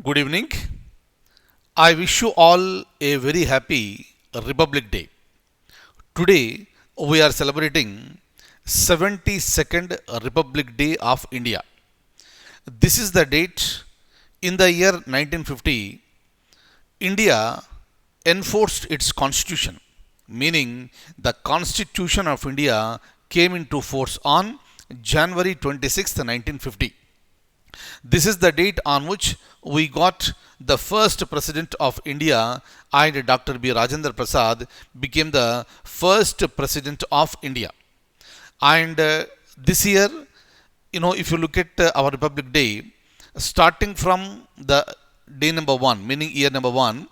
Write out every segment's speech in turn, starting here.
Good evening. I wish you all a very happy Republic Day. Today we are celebrating 72nd Republic Day of India. This is the date in the year 1950 India enforced its constitution, meaning the Constitution of India came into force on January 26, 1950. This is the date on which we got the first president of India, and Dr. B. Rajendra Prasad became the first president of India. And this year, if you look at our Republic Day, starting from the day number one, meaning year number one,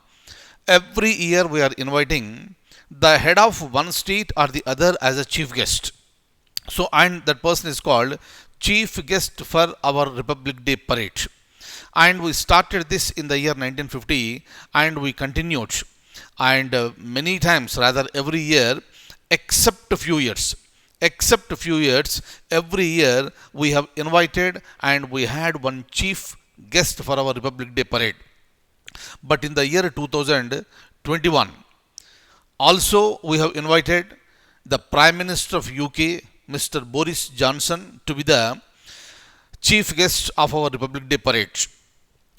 every year we are inviting the head of one state or the other as a chief guest. So, and that person is called chief guest for our Republic Day parade. And we started this in the year 1950 and we continued. And many times, rather every year, except a few years. Except a few years, every year we have invited and we had one chief guest for our Republic Day parade. But in the year 2021, also we have invited the Prime Minister of UK, Mr. Boris Johnson, to be the chief guest of our Republic Day parade.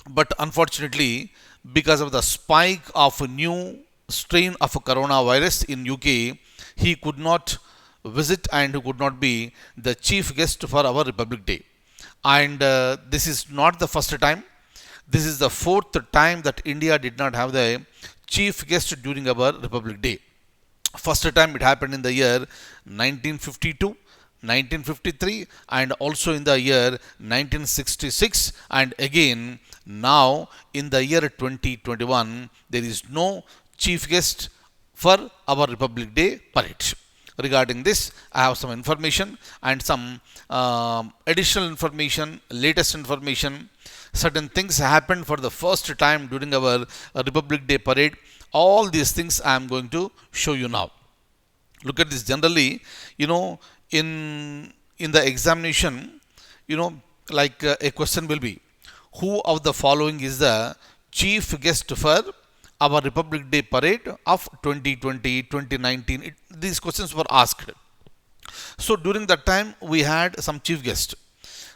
But unfortunately, because of the spike of a new strain of coronavirus in UK, he could not visit and he could not be the chief guest for our Republic Day. And this is not the first time. This is the fourth time that India did not have the chief guest during our Republic Day. First time it happened in the year 1952, 1953, and also in the year 1966, and again now in the year 2021 there is no chief guest for our Republic Day parade. Regarding this, I have some information and some additional information, latest information. Certain things happened for the first time during our Republic Day parade. All these things I am going to show you now. Look at this. Generally, in the examination, a question will be, who of the following is the chief guest for our Republic Day parade of 2020, 2019? These questions were asked. So during that time, we had some chief guest.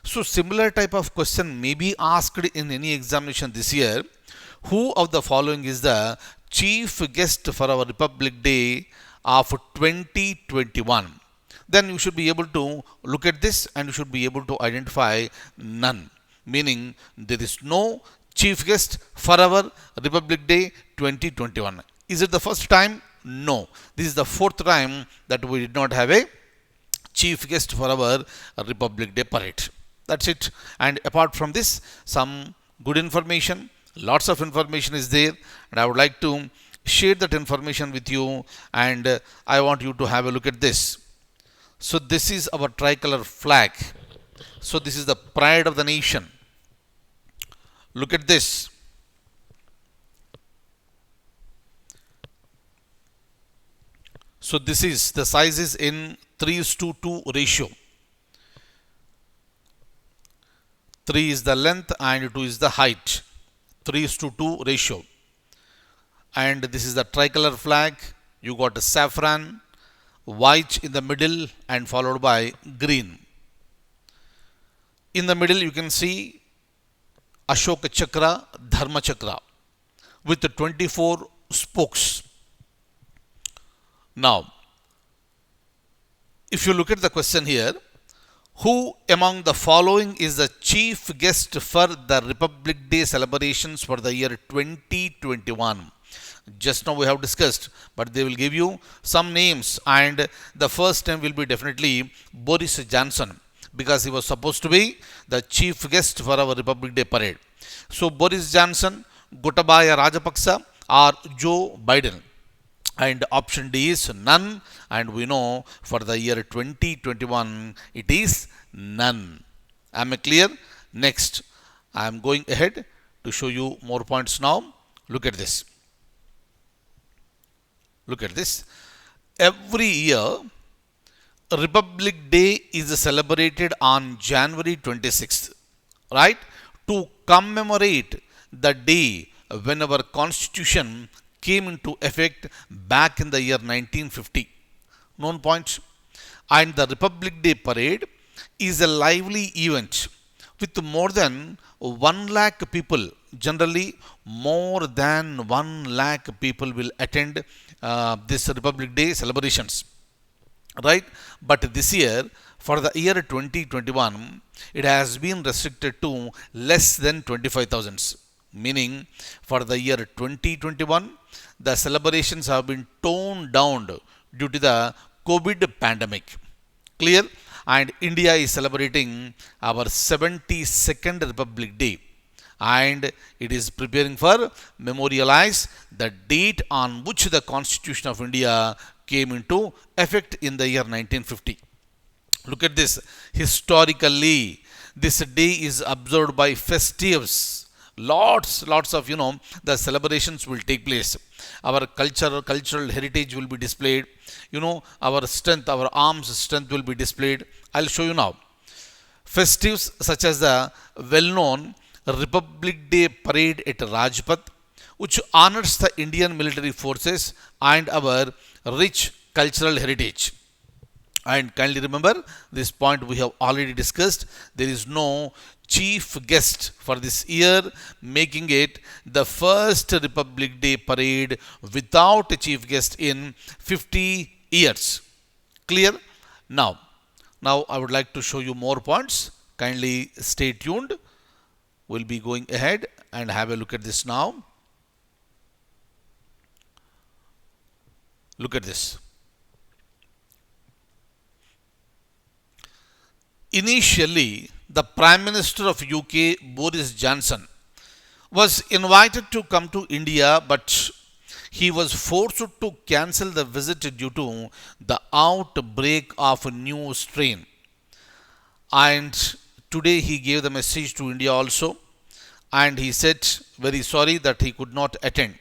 So similar type of question may be asked in any examination this year. Who of the following is the chief guest for our Republic Day of 2021? Then you should be able to look at this and you should be able to identify none. Meaning there is no chief guest for our Republic Day 2021. Is it the first time? No. This is the fourth time that we did not have a chief guest for our Republic Day parade. That's it. And apart from this, some good information, lots of information is there, and I would like to share that information with you, and I want you to have a look at this. So this is our tricolor flag. So this is the pride of the nation. Look at this. So this is the size is in 3:2 ratio. 3 is the length and 2 is the height. 3:2 ratio. And this is the tricolor flag. You got a saffron, white in the middle and followed by green. In the middle you can see Ashoka Chakra, Dharma Chakra with the 24 spokes. Now, if you look at the question here, who among the following is the chief guest for the Republic Day celebrations for the year 2021? Just now we have discussed, but they will give you some names, and the first name will be definitely Boris Johnson, because he was supposed to be the chief guest for our Republic Day parade. So Boris Johnson, Gotabaya Rajapaksa, or Joe Biden. And option D is none, and we know for the year 2021 it is none. Am I clear? Next, I am going ahead to show you more points now. Look at this. Look at this. Every year, Republic Day is celebrated on January 26th, right? To commemorate the day when our constitution came into effect back in the year 1950. Known point. And the Republic Day parade is a lively event with more than 1 lakh people. Generally, more than 1 lakh people will attend this Republic Day celebrations, right? But this year, for the year 2021, it has been restricted to less than 25,000, meaning for the year 2021 the celebrations have been toned down due to the COVID pandemic. Clear? And India is celebrating our 72nd Republic Day, and it is preparing for memorialize the date on which the Constitution of India came into effect in the year 1950. Look at this. Historically, this day is observed by festives. Lots of the celebrations will take place. Our cultural heritage will be displayed. Our strength, our arms strength will be displayed. I'll show you now. Festives such as the well-known Republic Day parade at Rajpath, which honors the Indian military forces and our rich cultural heritage. And kindly remember, this point we have already discussed. There is no chief guest for this year, making it the first Republic Day parade without a chief guest in 50 years. Clear? Now I would like to show you more points. Kindly stay tuned. We'll be going ahead and have a look at this now. Look at this. Initially, the Prime Minister of UK, Boris Johnson, was invited to come to India, but he was forced to cancel the visit due to the outbreak of a new strain. And today he gave the message to India also, and he said very sorry that he could not attend.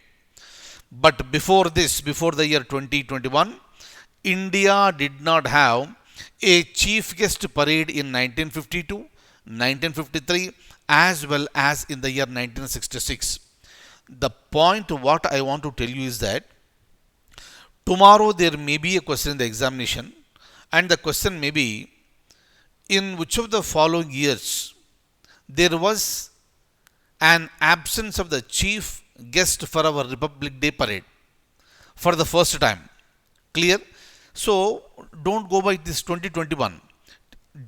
But before this, before the year 2021, India did not have a chief guest parade in 1952, 1953, as well as in the year 1966. The point what I want to tell you is that tomorrow there may be a question in the examination, and the question may be, in which of the following years there was an absence of the chief guest for our Republic Day parade for the first time. Clear? So don't go by this 2021.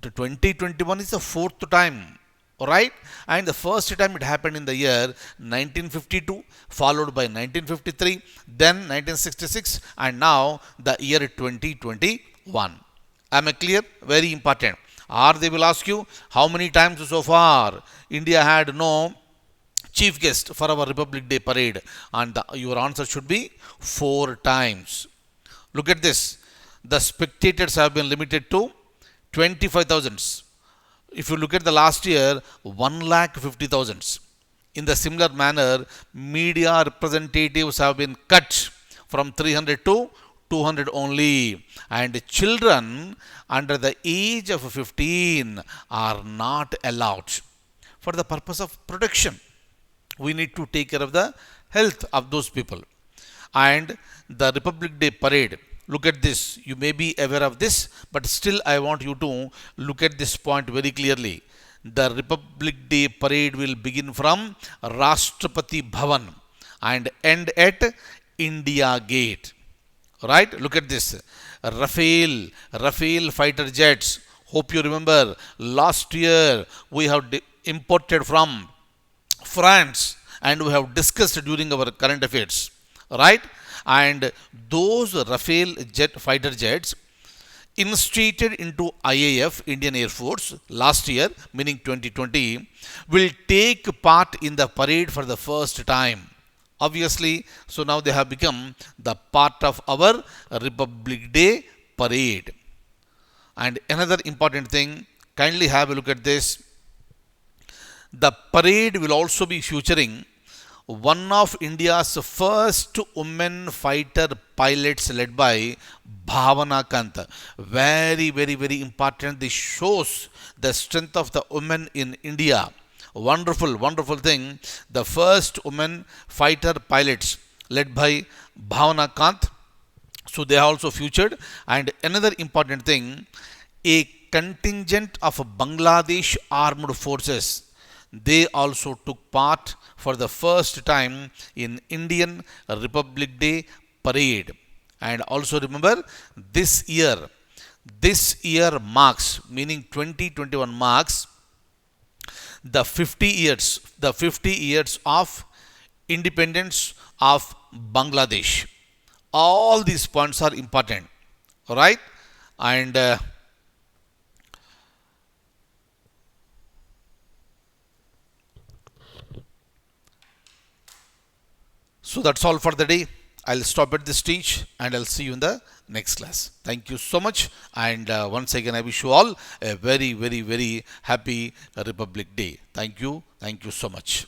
The 2021 is the fourth time, right? And the first time it happened in the year 1952, followed by 1953, then 1966, and now the year 2021. Am I clear? Very important. Or they will ask you, how many times so far India had no chief guest for our Republic Day parade? And your answer should be 4 times. Look at this. The spectators have been limited to 25,000. If you look at the last year, 1,50,000. In the similar manner, media representatives have been cut from 300 to 200 only, and children under the age of 15 are not allowed for the purpose of protection. We need to take care of the health of those people. And the Republic Day parade, look at this. You may be aware of this, but still I want you to look at this point very clearly. The Republic Day parade will begin from Rashtrapati Bhavan and end at India Gate. Right? Look at this. Rafale fighter jets. Hope you remember last year we have imported from France, and we have discussed during our current affairs. Right? And those Rafale fighter jets instated into IAF, Indian Air Force, last year, meaning 2020, will take part in the parade for the first time. Obviously, so now they have become the part of our Republic Day parade. And another important thing, kindly have a look at this. The parade will also be featuring one of India's first women fighter pilots, led by Bhavana Kant. Very, very, very important. This shows the strength of the women in India. Wonderful, wonderful thing. The first women fighter pilots led by Bhavana Kant. So they are also featured. And another important thing, a contingent of Bangladesh armed forces, they also took part for the first time in Indian Republic Day parade. And also remember, this year, this year marks, meaning 2021 marks the 50 years of independence of Bangladesh. All these points are important, all right? And so that's all for the day. I'll stop at this stage and I'll see you in the next class. Thank you so much. And once again, I wish you all a very, very, very happy Republic Day. Thank you. Thank you so much.